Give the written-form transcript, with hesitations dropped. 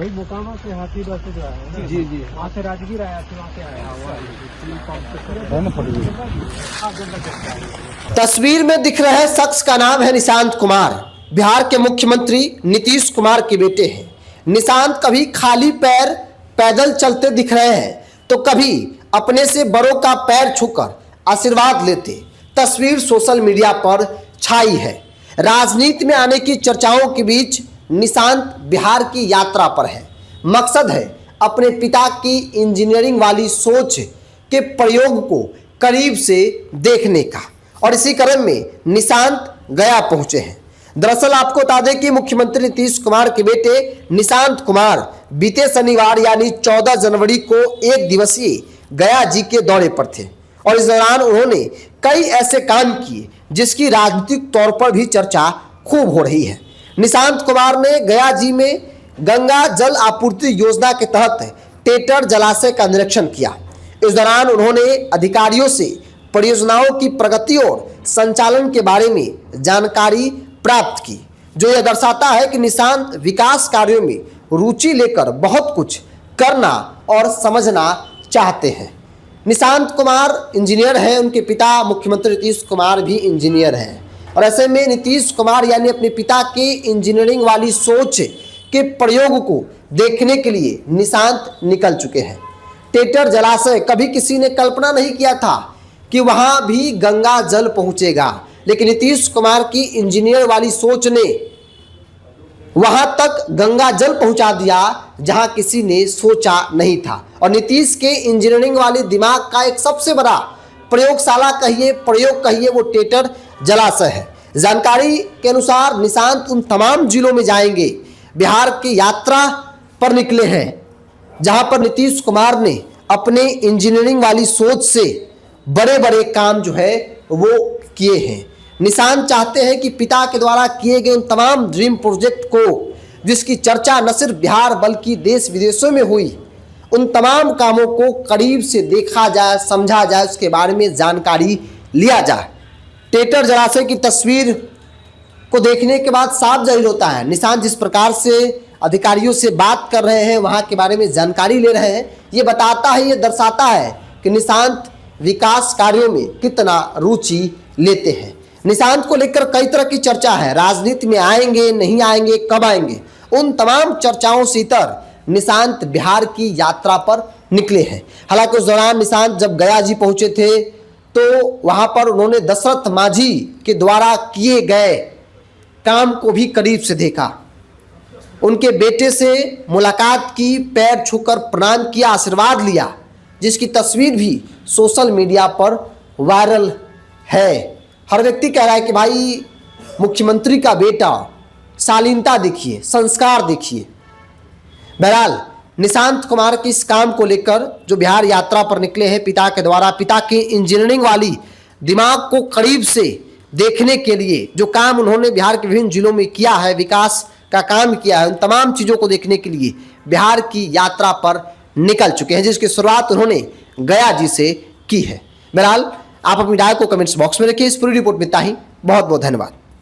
वही मोकामा से हाथी बस जो है जी जी वहाँ से राजगीर आया फिर वहाँ से आया तस्वीर में दिख रहे शख्स का नाम है निशांत कुमार। बिहार के मुख्यमंत्री नीतीश कुमार के बेटे हैं। निशांत कभी खाली पैर पैदल चलते दिख रहे हैं तो कभी अपने से बड़ों का पैर छूकर आशीर्वाद लेते। तस्वीर सोशल मीडिया पर छाई है। राजनीति में आने की चर्चाओं के बीच निशांत बिहार की यात्रा पर है। मकसद है अपने पिता की इंजीनियरिंग वाली सोच के प्रयोग को करीब से देखने का, और इसी क्रम में निशांत गया पहुंचे हैं। दरअसल आपको बता दें कि मुख्यमंत्री नीतीश कुमार के बेटे निशांत कुमार बीते शनिवार यानी 14 जनवरी को एक दिवसीय गया जी के दौरे पर थे, और इस दौरान उन्होंने कई ऐसे काम किए जिसकी राजनीतिक तौर पर भी चर्चा खूब हो रही है। निशांत कुमार ने गया जी में गंगा जल आपूर्ति योजना के तहत टेटर जलाशय का निरीक्षण किया। इस दौरान उन्होंने अधिकारियों से परियोजनाओं की प्रगति और संचालन के बारे में जानकारी प्राप्त की, जो यह दर्शाता है कि निशांत विकास कार्यों में रुचि लेकर बहुत कुछ करना और समझना चाहते हैं। निशांत कुमार इंजीनियर हैं, उनके पिता मुख्यमंत्री नीतीश कुमार भी इंजीनियर हैं, और ऐसे में नीतीश कुमार यानी अपने पिता के इंजीनियरिंग वाली सोच के प्रयोग को देखने के लिए निशांत निकल चुके हैं। टेटर जलाशय कभी किसी ने कल्पना नहीं किया था कि वहां भी गंगा जल पहुंचेगा, लेकिन नीतीश कुमार की इंजीनियर वाली सोच ने वहां तक गंगा जल पहुंचा दिया जहां किसी ने सोचा नहीं था। और नीतीश के इंजीनियरिंग वाले दिमाग का एक सबसे बड़ा प्रयोगशाला कहिए, प्रयोग कहिए, वो टेटर जलाशय है। जानकारी के अनुसार निशांत उन तमाम जिलों में जाएंगे, बिहार की यात्रा पर निकले हैं जहां पर नीतीश कुमार ने अपने इंजीनियरिंग वाली सोच से बड़े बड़े काम जो है वो किए हैं। निशांत चाहते हैं कि पिता के द्वारा किए गए उन तमाम ड्रीम प्रोजेक्ट को, जिसकी चर्चा न सिर्फ बिहार बल्कि देश विदेशों में हुई, उन तमाम कामों को करीब से देखा जाए, समझा जाए, उसके बारे में जानकारी लिया जाए। टेटर जलाशय की तस्वीर को देखने के बाद साफ जाहिर होता है निशांत जिस प्रकार से अधिकारियों से बात कर रहे हैं, वहाँ के बारे में जानकारी ले रहे हैं, ये बताता है, ये दर्शाता है कि निशांत विकास कार्यों में कितना रुचि लेते हैं। निशांत को लेकर कई तरह की चर्चा है, राजनीति में आएंगे नहीं आएंगे, कब आएंगे, उन तमाम चर्चाओं से इतर निशांत बिहार की यात्रा पर निकले हैं। हालांकि उस दौरान निशांत जब गया जी पहुंचे थे तो वहां पर उन्होंने दशरथ मांझी के द्वारा किए गए काम को भी करीब से देखा, उनके बेटे से मुलाकात की, पैर छूकर प्रणाम किया, आशीर्वाद लिया, जिसकी तस्वीर भी सोशल मीडिया पर वायरल है। हर व्यक्ति कह रहा है कि भाई मुख्यमंत्री का बेटा, शालीनता देखिए, संस्कार देखिए। बहरहाल निशांत कुमार के इस काम को लेकर जो बिहार यात्रा पर निकले हैं पिता के द्वारा, पिता के इंजीनियरिंग वाली दिमाग को करीब से देखने के लिए, जो काम उन्होंने बिहार के विभिन्न जिलों में किया है, विकास का काम किया है, उन तमाम चीज़ों को देखने के लिए बिहार की यात्रा पर निकल चुके हैं, जिसकी शुरुआत उन्होंने गया जी से की है। बहरहाल आप अपनी राय को कमेंट्स बॉक्स में रखिए। इस पूरी रिपोर्ट में इतना ही। बहुत बहुत धन्यवाद।